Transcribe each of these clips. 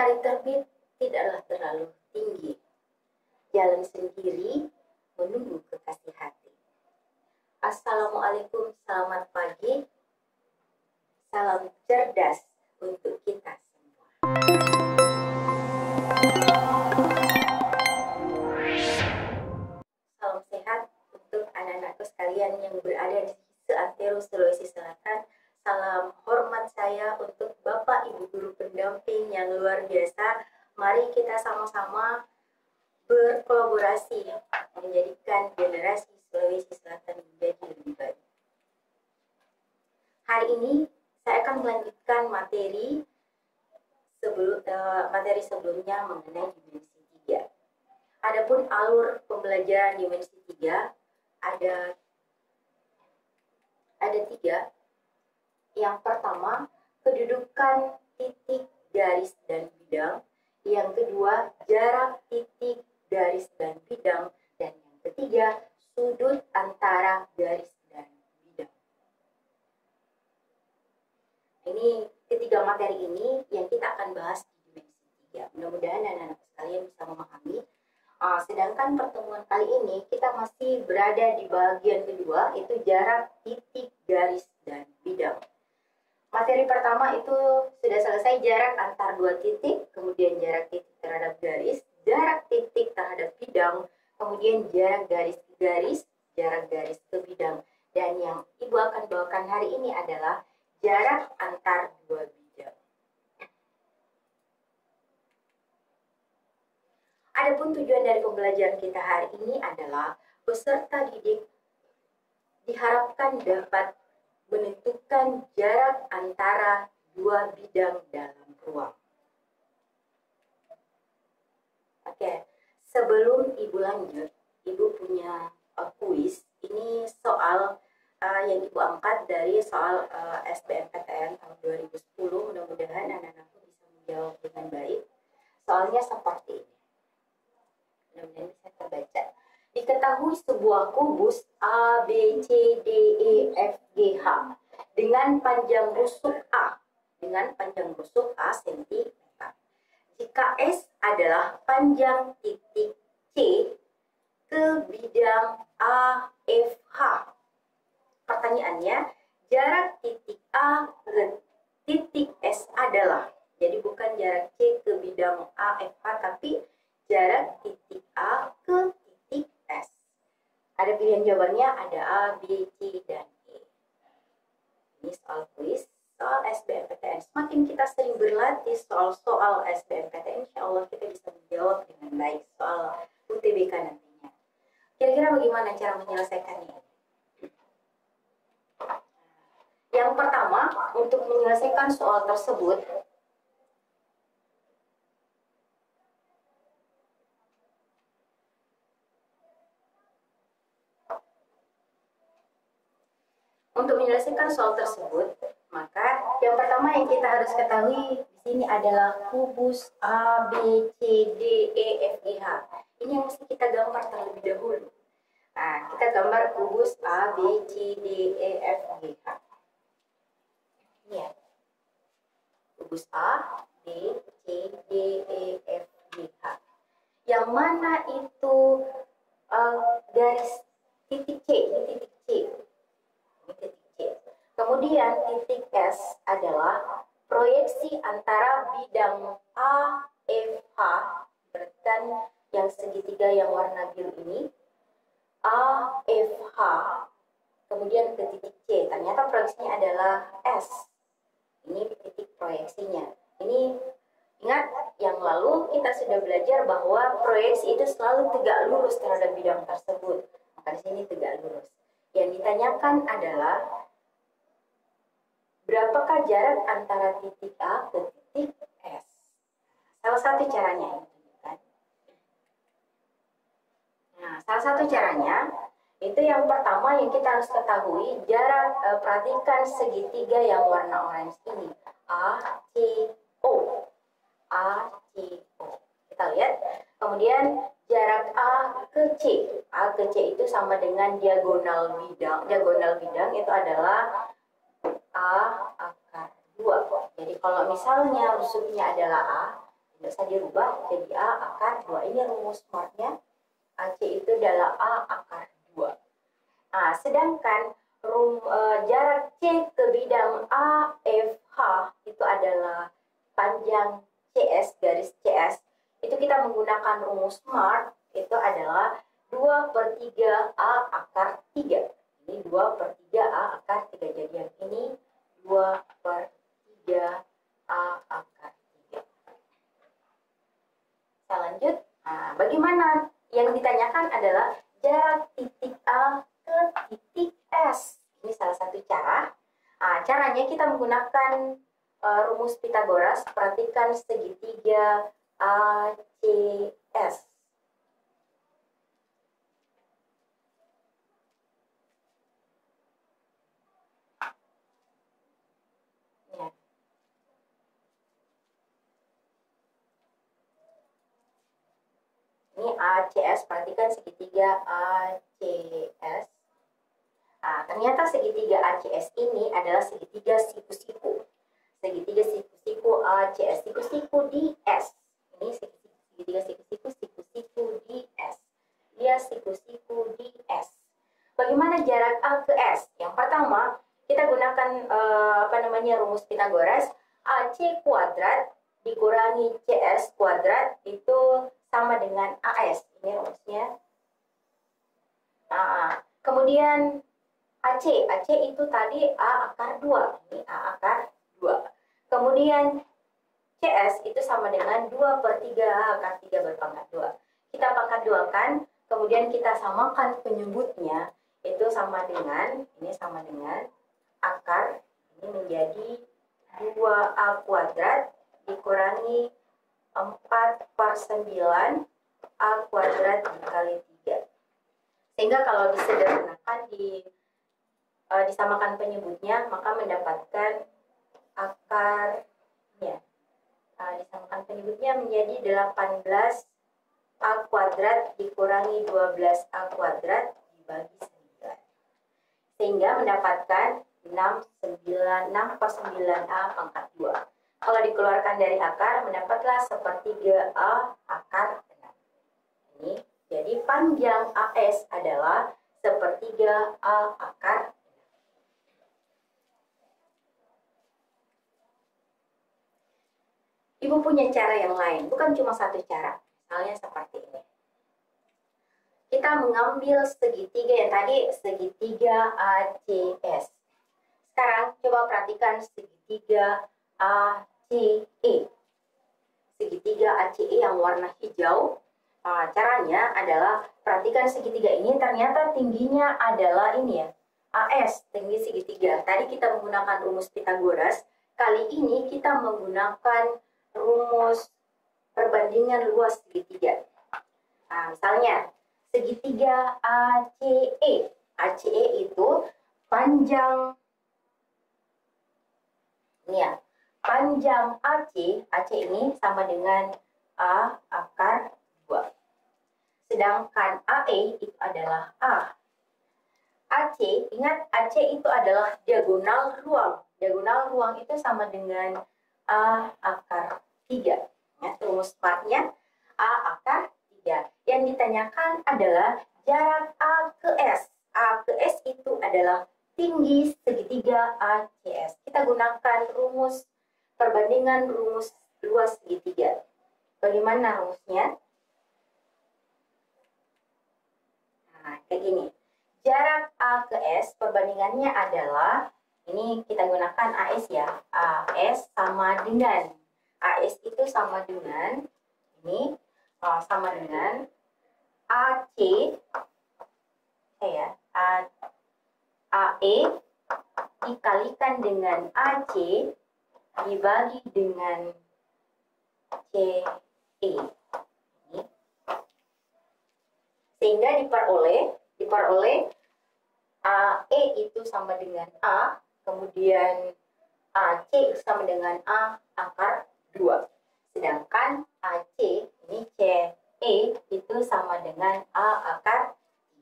Matahari terbit tidaklah terlalu tinggi. Jalan sendiri menunggu kekasih hati. Assalamualaikum, selamat pagi. Salam cerdas untuk kita semua. Salam sehat untuk anak-anakku sekalian yang berada di seantero Sulawesi Selatan. Salam hormat saya untuk Bapak Ibu guru pendamping yang luar biasa. Mari kita sama-sama berkolaborasi menjadikan generasi Sulawesi Selatan menjadi lebih baik. Hari ini saya akan melanjutkan materi sebelumnya mengenai dimensi 3. Adapun alur pembelajaran dimensi 3 ada 3. Yang pertama, kedudukan titik, garis, dan bidang. Yang kedua, jarak titik, garis, dan bidang. Dan yang ketiga, sudut antara garis dan bidang. Ini ketiga materi ini yang kita akan bahas di dimensi 3. Mudah-mudahan anak-anak sekalian bisa memahami. Sedangkan pertemuan kali ini kita masih berada di bagian kedua, itu jarak titik, garis, dan bidang. Materi pertama itu sudah selesai, jarak antar dua titik, kemudian jarak titik terhadap garis, jarak titik terhadap bidang, kemudian jarak garis ke garis, jarak garis ke bidang. Dan yang Ibu akan bawakan hari ini adalah jarak antar dua bidang. Adapun tujuan dari pembelajaran kita hari ini adalah peserta didik diharapkan dapat menentukan jarak antara dua bidang dalam ruang. Oke, sebelum Ibu lanjut, Ibu punya kuis. Ini soal yang Ibu angkat dari soal SBMPTN tahun 2010. Mudah-mudahan anak-anakku bisa menjawab dengan baik. Soalnya seperti ini. Mudah-mudahan bisa terbaca. Diketahui sebuah kubus A, B, C, D, E, F, G, H dengan panjang rusuk A cm. Jika S adalah panjang titik C ke bidang A, F, H. Pertanyaannya, jarak titik A ke titik S adalah, jadi bukan jarak C ke bidang A, F, H, tapi jarak titik A ke titik S. Ada pilihan jawabannya, ada A, B, C, dan E. Ini soal kuis, soal SBMPTN. Semakin kita sering berlatih soal-soal SBMPTN, insya Allah kita bisa menjawab dengan baik soal UTBK nantinya. Kira-kira bagaimana cara menyelesaikannya? Yang pertama, untuk menyelesaikan soal tersebut, maka yang pertama yang kita harus ketahui di sini adalah kubus A, B, C, D, E, F, G, H. Ini yang mesti kita gambar terlebih dahulu. Nah, kita gambar kubus A, B, C, D, E, F, G, H. Ini ya. Kubus A, B, C, D, E, F, G, H. Yang mana itu garis titik C, ini titik C. Kemudian titik S adalah proyeksi antara bidang A, F, H, berarti yang segitiga yang warna biru ini, A, F, H, kemudian ke titik C. Ternyata proyeksinya adalah S. Ini titik proyeksinya. Ini ingat yang lalu kita sudah belajar bahwa proyeksi itu selalu tegak lurus terhadap bidang tersebut. Maka di sini tegak lurus. Yang ditanyakan adalah berapakah jarak antara titik A ke titik S? Salah satu caranya ini kan. Nah, salah satu caranya itu yang pertama yang kita harus ketahui jarak, perhatikan segitiga yang warna orange ini, A, C, O. A, C, O. Kita lihat. Kemudian jarak A ke C. A ke C itu sama dengan diagonal bidang. Diagonal bidang itu adalah A akar 2. Jadi kalau misalnya rusuknya adalah A, nggak usah dirubah jadi A akar 2. Ini rumus smartnya. AC itu adalah A akar 2. Nah, sedangkan jarak C ke bidang AFH itu adalah panjang CS garis CS. Itu kita menggunakan rumus smart, itu adalah 2/3 A akar 3. Ini 2/3 A akar 3. Jadi yang ini 2/3 A akar 3. Kita lanjut. Nah, bagaimana? Yang ditanyakan adalah jarak titik A ke titik S. Ini salah satu cara. Nah, caranya kita menggunakan rumus Pitagoras. Perhatikan segitiga ACS. Ya. Ini ACS, perhatikan segitiga ACS. Nah, ternyata segitiga ACS ini adalah segitiga siku-siku. Segitiga siku-siku ACS, siku-siku di S. Ini segitiga siku-siku, siku-siku di S. Dia siku-siku di S. Bagaimana jarak A ke S? Yang pertama, kita gunakan rumus Pitagoras. AC kuadrat dikurangi CS kuadrat itu sama dengan AS. Ini rumusnya. Nah, kemudian AC itu tadi A akar 2. Ini A akar 2. Kemudian CS itu sama dengan 2/3 A akar 3 berpangkat 2. Kita pangkat 2 kan, kemudian kita samakan penyebutnya, itu sama dengan, ini sama dengan akar, ini menjadi 2A kuadrat dikurangi 4/9 A kuadrat dikali 3. Sehingga kalau disederhanakan, disamakan penyebutnya, maka mendapatkan akar, ya, disamakan penyebutnya menjadi 18 A kuadrat dikurangi 12A kuadrat dibagi 9. Sehingga mendapatkan 6/9A pangkat 2. Kalau dikeluarkan dari akar, mendapatlah 1/3 A akar 6. Ini, jadi panjang AS adalah 1/3 A akar 6. Ibu punya cara yang lain, bukan cuma satu cara. Misalnya seperti ini. Kita mengambil segitiga yang tadi, segitiga ACS. Sekarang coba perhatikan segitiga ACE. Segitiga ACE yang warna hijau. Caranya adalah perhatikan segitiga ini, ternyata tingginya adalah ini ya, AS, tinggi segitiga. Tadi kita menggunakan rumus Pitagoras. Kali ini kita menggunakan rumus perbandingan luas segitiga. Nah, misalnya segitiga ACE. ACE itu panjang, ini ya, panjang AC ini sama dengan A akar 2. Sedangkan AE itu adalah A. AC, ingat AC itu adalah diagonal ruang. Diagonal ruang itu sama dengan A akar 3. Ya, rumus smartnya A akar 3. Yang ditanyakan adalah jarak A ke S. A ke S itu adalah tinggi segitiga ACS. Kita gunakan rumus perbandingan rumus luas segitiga. Bagaimana rumusnya? Nah, kayak gini. Jarak A ke S perbandingannya adalah, ini kita gunakan AS ya. AS sama dengan, AS itu sama dengan, ini sama dengan AC, ya, AE dikalikan dengan AC dibagi dengan CE. Ini. Sehingga diperoleh AE itu sama dengan A, kemudian AC sama dengan A akar 2. Sedangkan AC, ini CE itu sama dengan A akar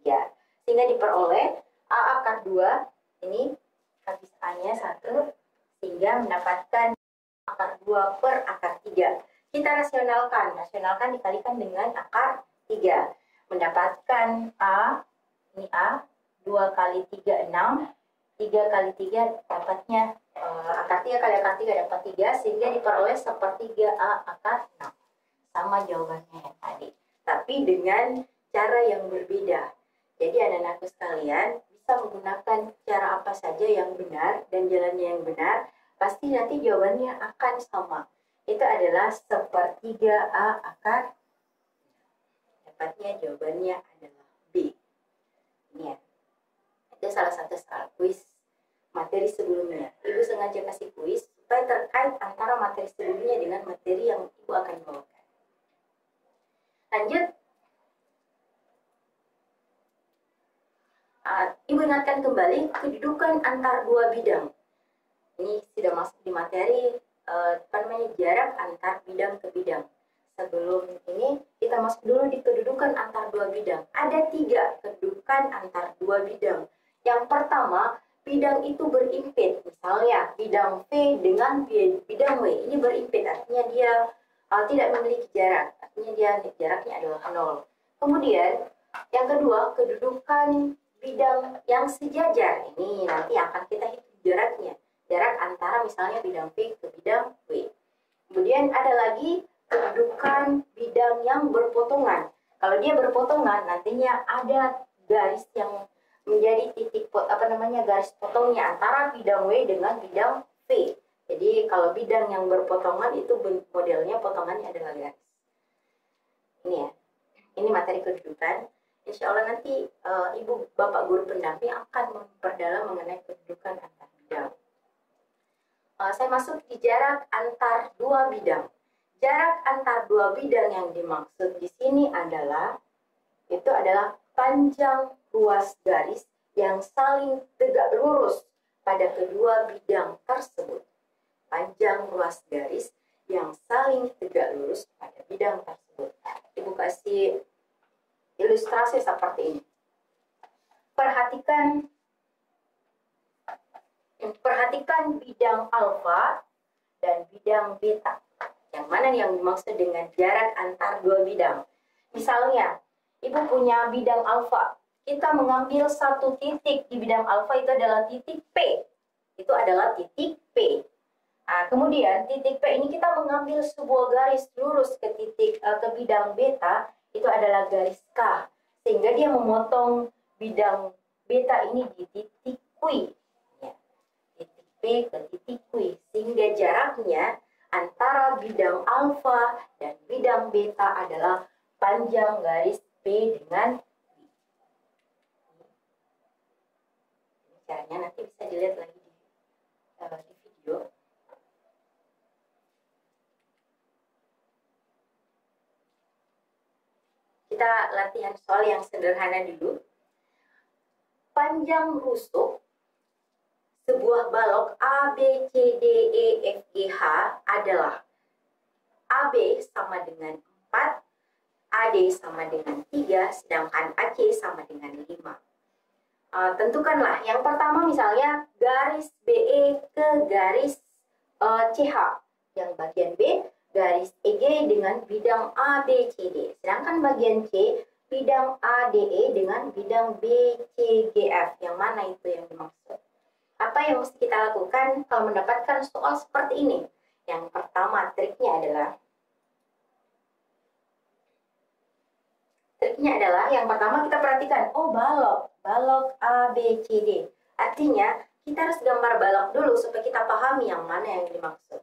3. Sehingga diperoleh A akar 2, ini A-nya 1, sehingga mendapatkan akar 2 per akar 3. Kita rasionalkan. Rasionalkan dikalikan dengan akar 3. Mendapatkan A, ini A, 2 kali 3, 6. 3 kali 3 dapatnya, akar 3 kali akar 3 dapat 3, sehingga diperoleh sepertiga A akar 6. Sama jawabannya yang tadi. Tapi dengan cara yang berbeda. Jadi anak-anakku sekalian bisa menggunakan cara apa saja yang benar dan jalannya yang benar, pasti nanti jawabannya akan sama. Itu adalah sepertiga A akar. Dapatnya jawabannya adalah B. Ini ya. Itu salah satu soal kuis materi sebelumnya. Ibu sengaja kasih kuis supaya terkait antara materi sebelumnya dengan materi yang Ibu akan bawakan. Lanjut. Ibu ingatkan kembali kedudukan antar dua bidang. Ini sudah masuk di materi jarak antar bidang ke bidang. Sebelum ini kita masuk dulu di kedudukan antar dua bidang. Ada 3 kedudukan antar dua bidang. Yang pertama, bidang itu berimpit. Misalnya bidang V dengan bidang W ini berimpit, artinya dia tidak memiliki jarak, artinya dia jaraknya adalah 0. Kemudian yang kedua, kedudukan bidang yang sejajar. Ini nanti akan kita hitung jaraknya. Jarak antara misalnya bidang V ke bidang W. Kemudian ada lagi kedudukan bidang yang berpotongan. Kalau dia berpotongan, nantinya ada garis yang menjadi titik garis potongnya antara bidang W dengan bidang V. Jadi kalau bidang yang berpotongan itu modelnya potongannya adalah garis. Ini ya. Ini materi kedudukan. Insya Allah nanti Ibu Bapak Guru pendamping akan memperdalam mengenai kedudukan antar bidang. Saya masuk di jarak antar dua bidang. Jarak antar dua bidang yang dimaksud di sini adalah panjang ruas garis yang saling tegak lurus pada kedua bidang tersebut. Panjang ruas garis yang saling tegak lurus pada bidang tersebut. Ibu kasih ilustrasi seperti ini. Perhatikan bidang alfa dan bidang beta. Yang mana yang dimaksud dengan jarak antar dua bidang? Misalnya, Ibu punya bidang alfa. Kita mengambil satu titik di bidang alfa itu adalah titik P. Itu adalah titik P. Nah, kemudian titik P ini kita mengambil sebuah garis lurus ke bidang beta, itu adalah garis K. Sehingga dia memotong bidang beta ini di titik Q. Ya. Titik P ke titik Q. Sehingga jaraknya antara bidang alfa dan bidang beta adalah panjang garis P dengan Q. Caranya nanti bisa dilihat lagi di video. Kita latihan soal yang sederhana dulu. Panjang rusuk sebuah balok A, B, C, D, E, F, G, H adalah AB sama dengan 4, AD sama dengan 3, sedangkan AC sama dengan 5. Tentukanlah. Yang pertama misalnya garis BE ke garis CH. Yang bagian B, garis EG dengan bidang ABCD. Sedangkan bagian C, bidang ADE dengan bidang BCGF. Yang mana itu yang dimaksud? Apa yang mesti kita lakukan kalau mendapatkan soal seperti ini? Yang pertama, triknya adalah yang pertama kita perhatikan, oh balok ABCD. Artinya, kita harus gambar balok dulu supaya kita pahami yang mana yang dimaksud.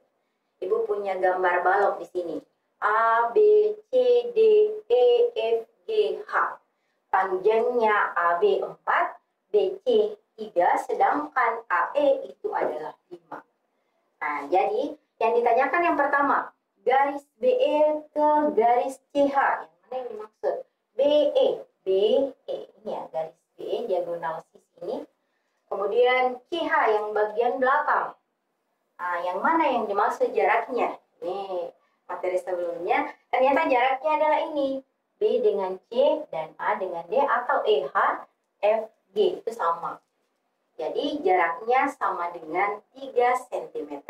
Ibu punya gambar balok di sini. A, B, C, D, E, F, G, H. Panjangnya AB 4, BC 3, sedangkan AE itu adalah 5. Nah, jadi yang ditanyakan yang pertama, garis BE ke garis CH. Yang mana yang dimaksud? BE. Ini ya, garis BE diagonal sisi ini. Kemudian CH yang bagian belakang. Nah, yang mana yang dimaksud jaraknya? Nih, materi sebelumnya ternyata jaraknya adalah ini. B dengan C dan A dengan D atau EH, F, G itu sama. Jadi jaraknya sama dengan 3 cm.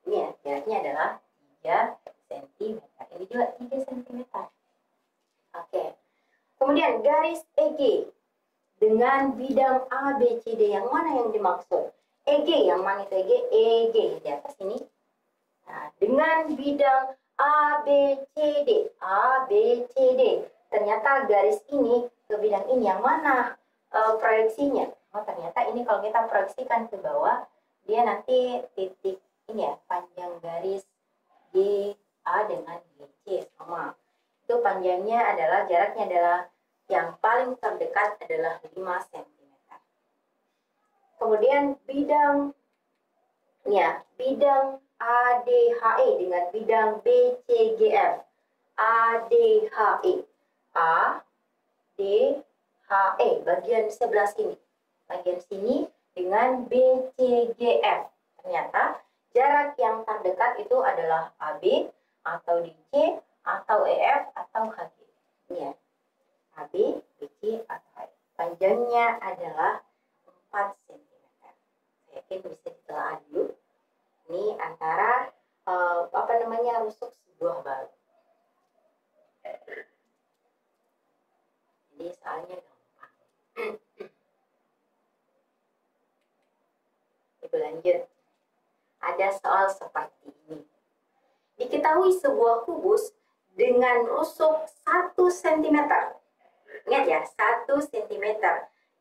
Ini ya, jaraknya adalah 3 cm. Ini juga 3 cm. Oke. Kemudian garis EG dengan bidang ABCD, yang mana yang dimaksud? EG, yang mana itu EG? EG di atas ini. Nah, dengan bidang ABCD, ABCD. Ternyata garis ini ke bidang ini, yang mana proyeksinya? Oh, ternyata ini kalau kita proyeksikan ke bawah, dia nanti titik ini ya, panjang garis GA dengan GC sama. Itu panjangnya adalah, jaraknya adalah, yang paling terdekat adalah 5 cm. Kemudian bidang ya, bidang ADHE dengan bidang BCGF. ADHE. ADHE bagian sebelah sini. Bagian sini dengan BCGF. Ternyata jarak yang terdekat itu adalah AB atau DC atau EF atau HG. Ya. AB, BC atau HG. Panjangnya adalah 4 cm. Saya yakin bisa ditelaah dulu. Ini antara rusuk sebuah balok. Jadi soalnya gampang. Ibu lanjut. Ada soal seperti ini. Diketahui sebuah kubus dengan rusuk 1 cm. Ingat ya, 1 cm.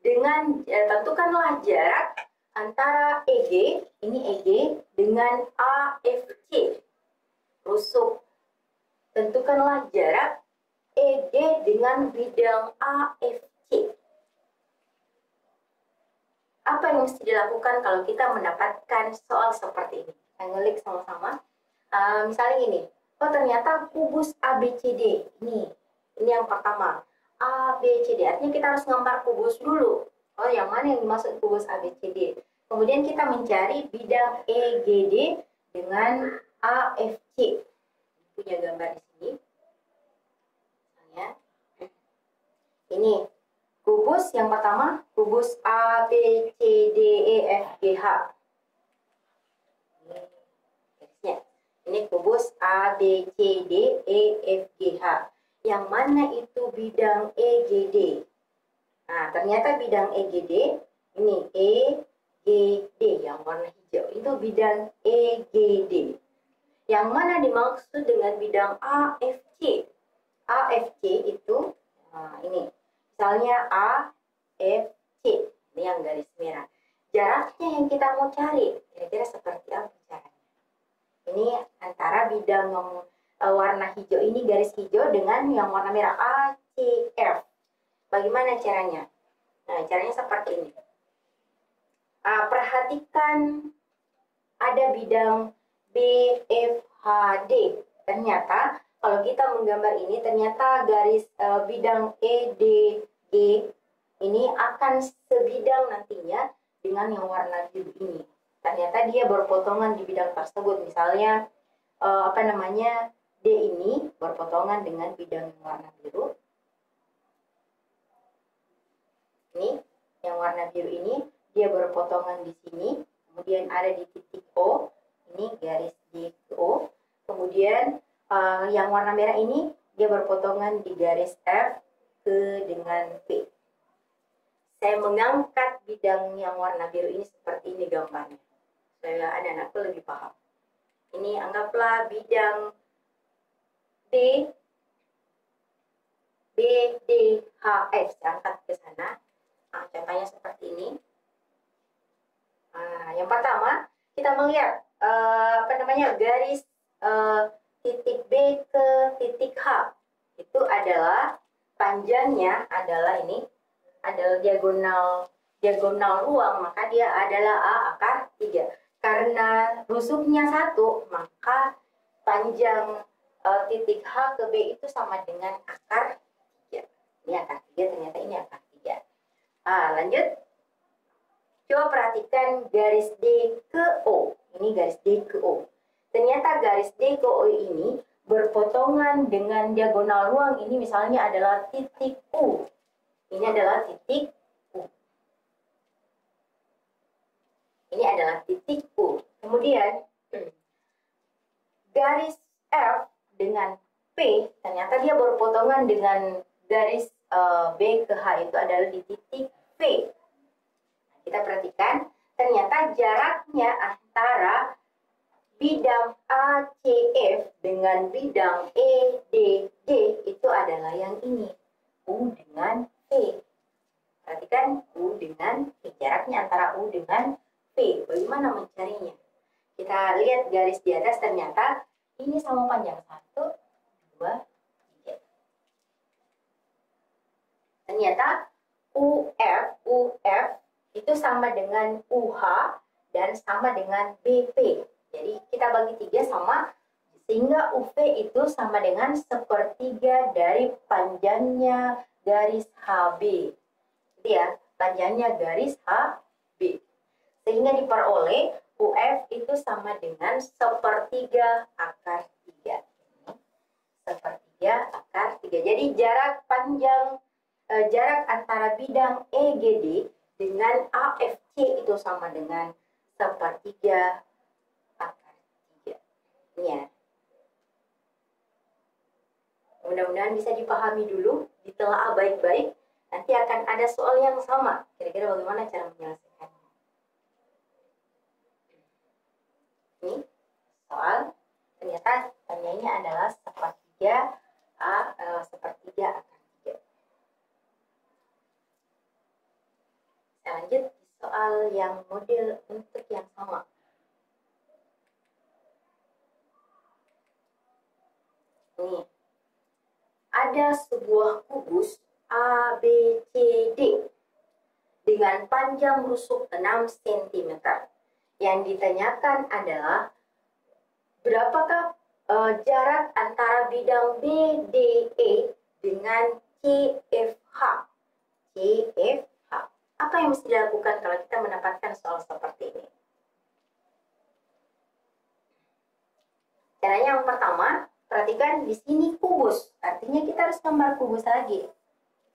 Dengan tentukanlah jarak antara EG, ini EG, dengan AFC. Rusuk. Tentukanlah jarak EG dengan bidang AFC. Apa yang mesti dilakukan kalau kita mendapatkan soal seperti ini? Kita ngelik sama-sama. Misalnya ini, oh ternyata kubus ABCD. Ini yang pertama. ABCD, artinya kita harus ngambar kubus dulu. Oh, yang mana yang dimaksud kubus ABCD? Kemudian kita mencari bidang EGD dengan AFC. Punya gambar di sini. Misalnya, ini kubus yang pertama, kubus ABCDEFGH. Ini garisnya. Ini kubus ABCDEFGH. Yang mana itu bidang EGD? Nah, ternyata bidang EGD, ini EGD yang warna hijau, itu bidang EGD. Yang mana dimaksud dengan bidang AFC? AFC itu, ini, misalnya AFC, ini yang garis merah. Jaraknya yang kita mau cari, kira-kira seperti apa caranya? Ini antara bidang yang warna hijau ini, garis hijau, dengan yang warna merah ACF. Bagaimana caranya? Nah, caranya seperti ini. Perhatikan ada bidang BFHD. Ternyata kalau kita menggambar ini, ternyata garis bidang EDG ini akan sebidang nantinya dengan yang warna biru ini. Ternyata dia berpotongan di bidang tersebut. Misalnya D ini berpotongan dengan bidang yang warna biru. Ini yang warna biru ini dia berpotongan di sini, kemudian ada di titik O, ini garis D ke O. Kemudian yang warna merah ini dia berpotongan di garis F ke dengan P. Saya mengangkat bidang yang warna biru ini seperti ini gambarnya, supaya anak-anakku lebih paham. Ini anggaplah bidang D, B, D, H, F. Saya angkat ke sana. Contohnya seperti ini. Yang pertama, kita melihat garis titik B ke titik H. Itu adalah panjangnya adalah ini, adalah diagonal ruang, maka dia adalah A akar 3. Karena rusuknya 1, maka panjang titik H ke B itu sama dengan akar 3. Ini akar 3, ternyata ini akar 3. Lanjut. Coba perhatikan garis D ke O. Ini garis D ke O. Ternyata garis D ke O ini berpotongan dengan diagonal ruang ini, misalnya adalah titik U. Ini adalah titik U. Ini adalah titik U. Kemudian garis F dengan P, ternyata dia berpotongan dengan garis B ke H itu adalah di titik V. Kita perhatikan, ternyata jaraknya antara bidang ACF dengan bidang EDD itu adalah yang ini, U dengan V. Perhatikan U dengan V, jaraknya antara U dengan V. Bagaimana mencarinya? Kita lihat garis di atas, ternyata ini sama panjang 1, 2, 3. Ternyata UF itu sama dengan UH dan sama dengan BP. Jadi kita bagi 3 sama, sehingga UV itu sama dengan sepertiga dari panjangnya garis HB. Gitu ya, panjangnya garis HB. Sehingga diperoleh UF itu sama dengan sepertiga akar 3. Sepertiga akar 3. Jadi jarak antara bidang EGD dengan AFC itu sama dengan sepertiga akar 3. Ini ya. Mudah-mudahan bisa dipahami dulu, ditelaah baik-baik. Nanti akan ada soal yang sama. Kira-kira bagaimana cara menyelesaikannya? Ini soal, ternyata tanyanya adalah sepertiga akar 3. Saya lanjut di soal yang model untuk yang sama. Nih, ada sebuah kubus ABCD dengan panjang rusuk 6 cm. Yang ditanyakan adalah berapakah jarak antara bidang BDE dengan CFH. CFH. Apa yang mesti dilakukan kalau kita mendapatkan soal seperti ini? Caranya yang pertama, perhatikan di sini kubus, artinya kita harus gambar kubus lagi.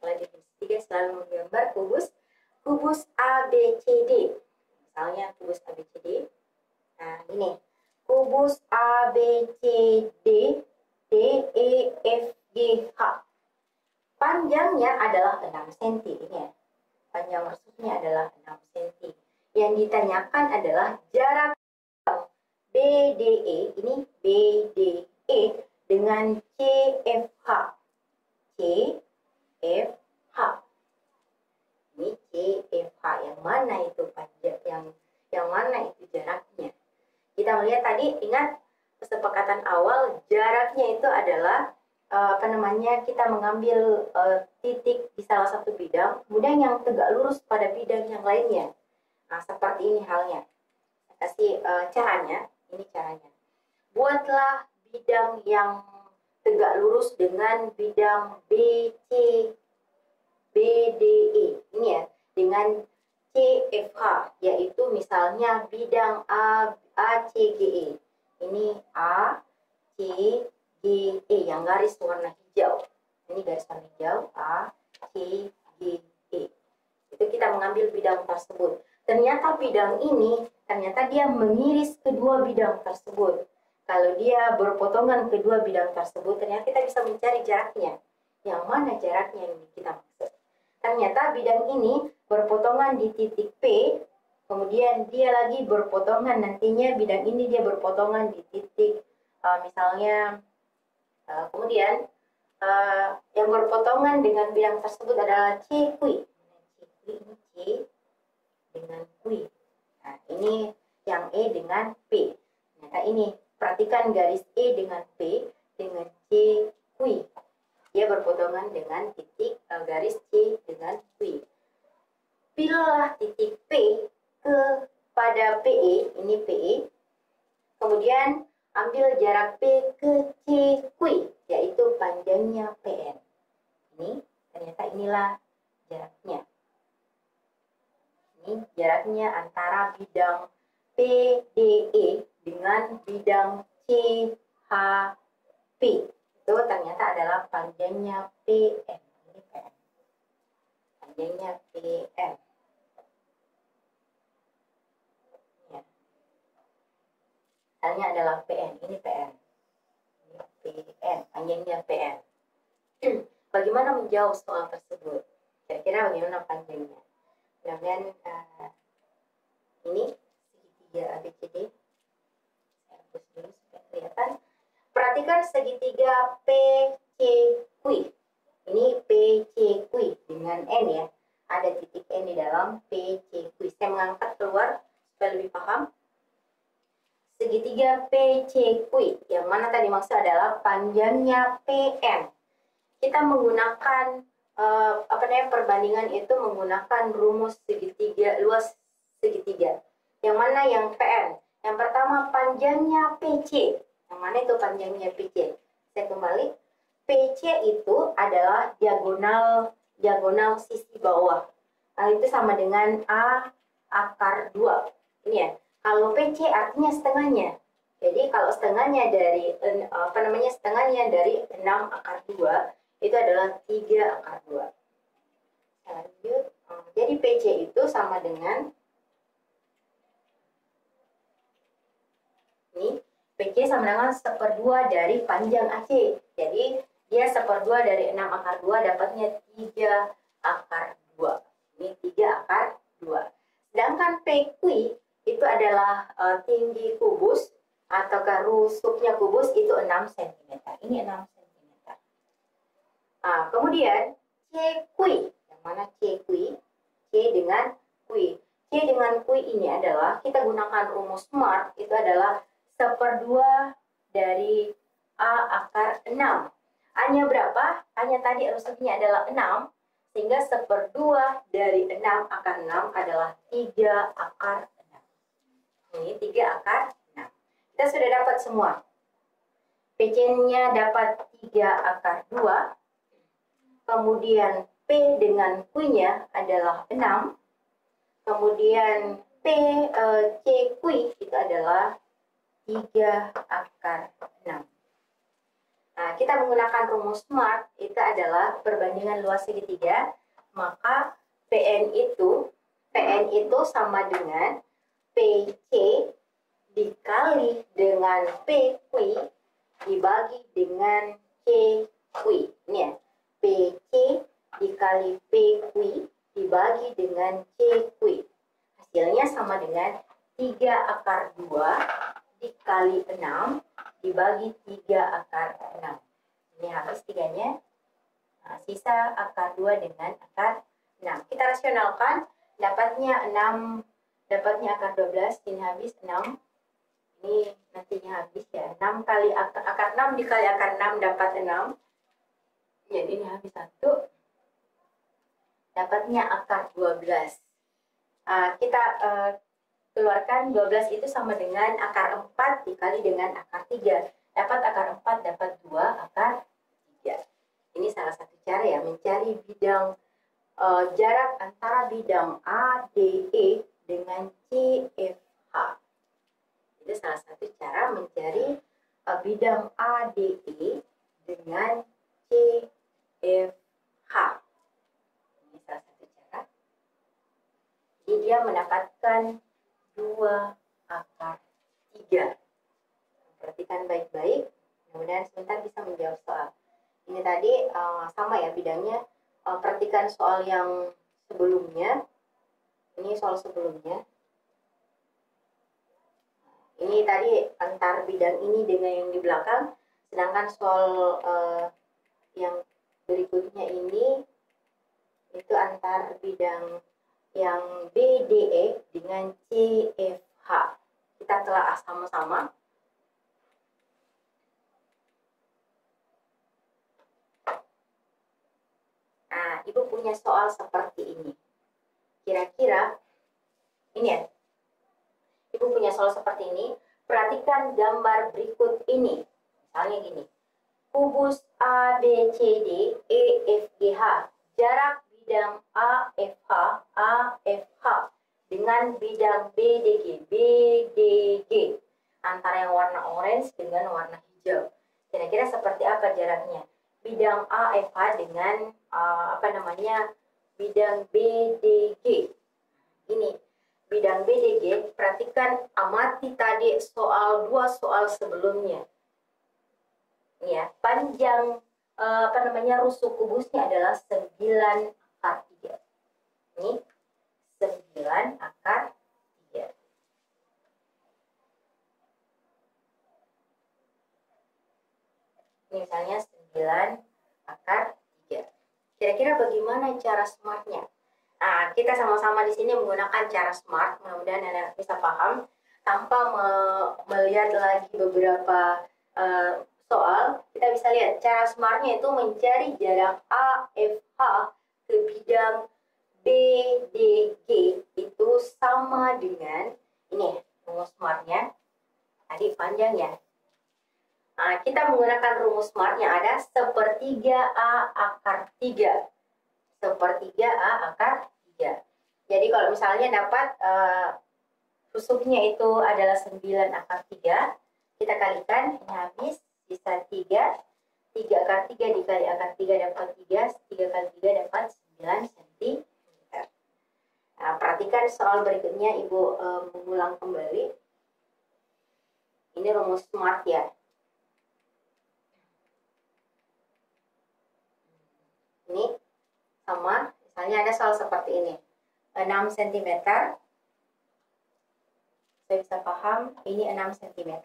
Kalau di fisika selalu menggambar kubus ABCD. Misalnya kubus ABCD. Nah, ini kubus ABCD DEFGH. Panjangnya adalah 6 cm ini ya. Panjang rusuknya adalah 6 cm. Yang ditanyakan adalah jarak BDE, ini BDE dengan CFH. CFH. Ini CFH, yang mana itu panjang, yang mana itu jaraknya? Kita melihat tadi, ingat kesepakatan awal, jaraknya itu adalah kita mengambil titik di salah satu bidang, kemudian yang tegak lurus pada bidang yang lainnya. Nah, seperti ini halnya. Saya kasih caranya. Ini caranya. Buatlah bidang yang tegak lurus dengan bidang BC, BDE. Ini ya, dengan CFH, yaitu misalnya bidang ACGE. Ini ACGE yang garis warna hijau. Ini garis warna hijau, ACGE. Itu kita mengambil bidang tersebut. Ternyata bidang ini, ternyata dia mengiris kedua bidang tersebut. Kalau dia berpotongan kedua bidang tersebut, ternyata kita bisa mencari jaraknya. Yang mana jaraknya yang kita maksud? Ternyata bidang ini berpotongan di titik P, kemudian dia lagi berpotongan, nantinya bidang ini dia berpotongan di titik, misalnya, kemudian yang berpotongan dengan bidang tersebut adalah C, Q. Ini C dengan Q. Nah, ini yang E dengan P. Nah, ini perhatikan garis E dengan P dengan C, Q. Dia berpotongan dengan titik garis C dengan Q. Pilihlah titik P kepada PE, ini PE. Kemudian ambil jarak P ke C, Q, yaitu panjangnya PN. Ini ternyata inilah jaraknya. Ini jaraknya antara bidang PDE dengan bidang CHP. Itu ternyata adalah panjangnya PN. Ini PN. Panjangnya PN. Ya. Misalnya adalah PN. Ini PN. Ini PN, panjangnya PN. Bagaimana menjawab soal tersebut? Kira-kira bagaimana panjangnya? Kemudian ini segitiga ABCD. Saya hapus dulu supaya kelihatan. Perhatikan segitiga PCQ. Ini PCQ dengan N ya. Ada titik N di dalam PCQ. Saya mengangkat keluar supaya lebih paham. Segitiga PCQ yang mana tadi maksud adalah panjangnya PN. Kita menggunakan perbandingan itu menggunakan rumus segitiga, luas segitiga. Yang mana yang PN? Yang pertama panjangnya PC. Yang mana itu panjangnya PC? Saya kembali. PC itu adalah diagonal sisi bawah. Itu sama dengan A akar 2. Ini ya. Kalau PC artinya setengahnya. Jadi kalau setengahnya dari setengahnya dari 6 akar 2 itu adalah 3 akar 2. Lanjut. Jadi PC itu sama dengan ini, PC sama dengan 1/2 dari panjang AC. Jadi dia 1/2 dari 6 akar 2 dapatnya 3 akar 2. Ini 3 akar 2. Sedangkan PQ itu adalah tinggi kubus atau rusuknya kubus itu 6 cm. Ini 6 cm. Nah, kemudian CQ. Yang mana CQ? C dengan Q. C dengan Q ini adalah kita gunakan rumus SMART itu adalah 1/2 dari A akar 6. A-nya berapa? A-nya tadi rusuknya adalah 6. Sehingga 1/2 dari 6 akar 6 adalah 3 akar 6. Ini 3 akar 6. Kita sudah dapat semua. PC-nya dapat 3 akar 2. Kemudian P dengan Q-nya adalah 6. Kemudian CQ itu adalah 3 akar 6. Nah, kita menggunakan rumus SMART itu adalah perbandingan luas segitiga. Maka PN itu sama dengan PC dikali dengan PQ dibagi dengan CQ. Ini ya. PC dikali PQ dibagi dengan CQ. Hasilnya sama dengan 3 akar 2 dikali 6 dibagi 3 akar 6. Ini habis 3-nya. Nah, sisa akar 2 dengan akar 6. Kita rasionalkan, dapatnya akar 12, ini habis 6. Ini nantinya habis ya. 6 kali akar 6 dikali akar 6 dapat 6. Jadi ini habis 1. Dapatnya akar 12. Kita keluarkan 12 itu sama dengan akar 4 dikali dengan akar 3. Dapat akar 4, dapat 2 akar 3. Ini salah satu cara ya, mencari bidang jarak antara bidang ADE dengan CFH. Itu salah satu cara mencari bidang ADE dengan CFH. Ini salah satu cara. Jadi dia mendapatkan 2 akar 3. Perhatikan baik-baik, mudah-mudahan sebentar bisa menjawab soal. Ini tadi sama ya bidangnya. Perhatikan soal yang sebelumnya. Ini soal sebelumnya. Ini tadi antar bidang ini dengan yang di belakang. Sedangkan soal yang berikutnya ini itu antar bidang yang BDE dengan CFH. Kita telah sama-sama. Nah, Ibu punya soal seperti ini. Kira-kira, ini ya. Ibu punya soal seperti ini. Perhatikan gambar berikut ini. Misalnya gini. Kubus ABCD EFGH. Jarak bidang AFH dengan bidang BDG antara yang warna orange dengan warna hijau. Kira-kira seperti apa jaraknya? Bidang AFH dengan bidang BDG. Ini bidang BDG. Perhatikan, amati tadi 2 soal sebelumnya. Ini ya, panjang rusuk kubusnya adalah 9/3. Ini 9/3. Ini misalnya 9/3. Kira-kira bagaimana cara smartnya? Nah, kita sama-sama di sini menggunakan cara smart. Mudah-mudahan Anda bisa paham tanpa melihat lagi beberapa soal. Kita bisa lihat cara smartnya itu mencari jarak AFH ke bidang BDG itu sama dengan ini rumus smartnya. Tadi panjang ya. Nah, kita menggunakan rumus smart yang ada 1/3A/3. 1/3A/3. Jadi kalau misalnya dapat rusuknya itu adalah 9/3, kita kalikan, ini habis, sisa 3. 3/3 dikali akar 3 dapat 3. 3 kali 3 dapat 9 cm. Nah, perhatikan soal berikutnya, Ibu mengulang kembali. Ini rumus smart ya. Ini sama, misalnya ada soal seperti ini. 6 cm. Saya bisa paham, ini 6 cm.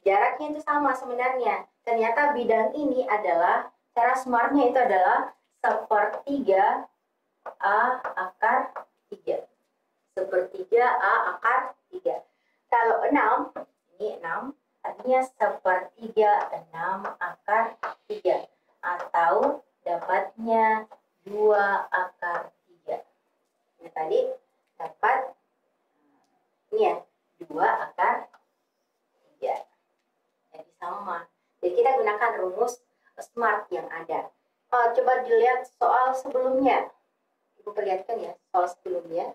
Jaraknya itu sama sebenarnya. Ternyata bidang ini adalah, cara smartnya itu adalah 1/3A/3. 1/3A/3. Kalau 6, ini 6, artinya 1/3 6/3. Atau dapatnya 2/3. Ini tadi dapat, ini ya, 2/3. Jadi sama. Jadi kita gunakan rumus smart yang ada. Coba dilihat soal sebelumnya. Ibu perlihatkan ya, soal sebelumnya.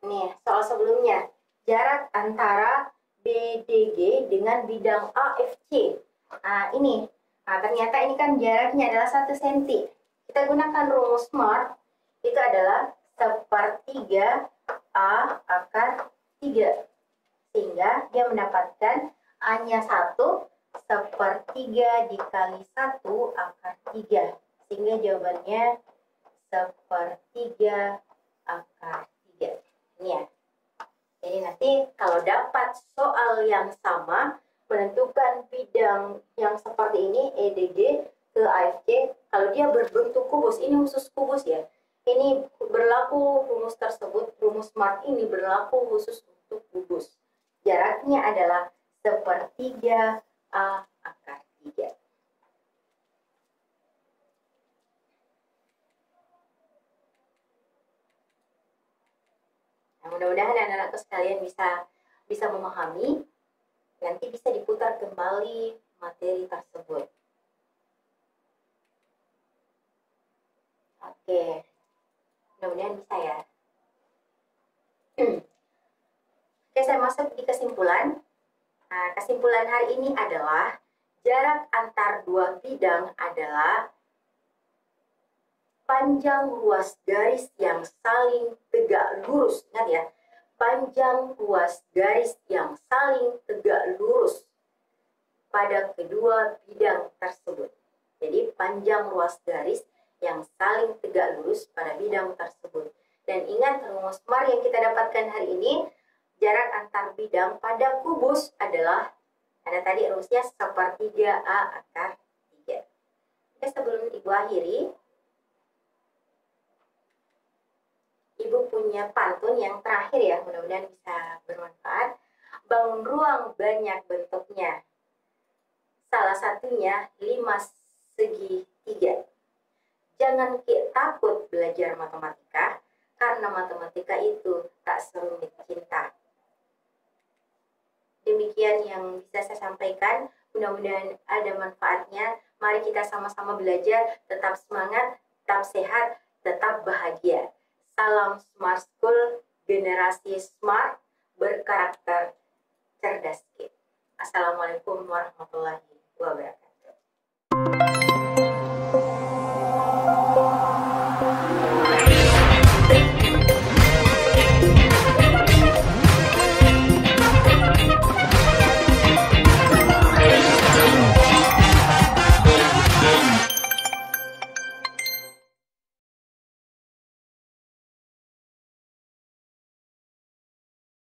Nih, soal sebelumnya. Jarak antara BDG dengan bidang AFC. Nah, ini. Nah, ternyata ini kan jaraknya adalah 1 cm. Kita gunakan rumus smart. Itu adalah 1/3A/3. Sehingga dia mendapatkan A-nya 1, 1/3 dikali 1/3. Sehingga jawabannya 1/3/3. Ini ya. Jadi nanti kalau dapat soal yang sama, menentukan bidang yang seperti ini, EDG ke AFC, kalau dia berbentuk kubus, ini khusus kubus ya. Ini berlaku rumus tersebut, rumus smart ini berlaku khusus untuk kubus. Jaraknya adalah 1/3A/3. Nah, mudah-mudahan anak-anakku sekalian bisa memahami, nanti bisa diputar kembali materi tersebut. Oke, mudah-mudahan bisa ya. Oke, saya masuk di kesimpulan. Nah, kesimpulan hari ini adalah jarak antar dua bidang adalah panjang ruas garis yang saling tegak lurus. Ingat ya, panjang ruas garis yang saling tegak lurus pada kedua bidang tersebut. Jadi panjang ruas garis yang saling tegak lurus pada bidang tersebut. Dan ingat rumus smart yang kita dapatkan hari ini, jarak antar bidang pada kubus adalah, ada tadi rumusnya 1/3A/3. Oke, sebelum Ibu akhiri, Ibu punya pantun yang terakhir ya, mudah-mudahan bisa bermanfaat. Bangun ruang banyak bentuknya. Salah satunya 5 segi 3. Jangan takut belajar matematika, karena matematika itu tak serumit cinta. Demikian yang bisa saya sampaikan, mudah-mudahan ada manfaatnya. Mari kita sama-sama belajar, tetap semangat, tetap sehat, tetap bahagia. Salam Smart School, generasi smart, berkarakter cerdas. Assalamualaikum warahmatullahi wabarakatuh.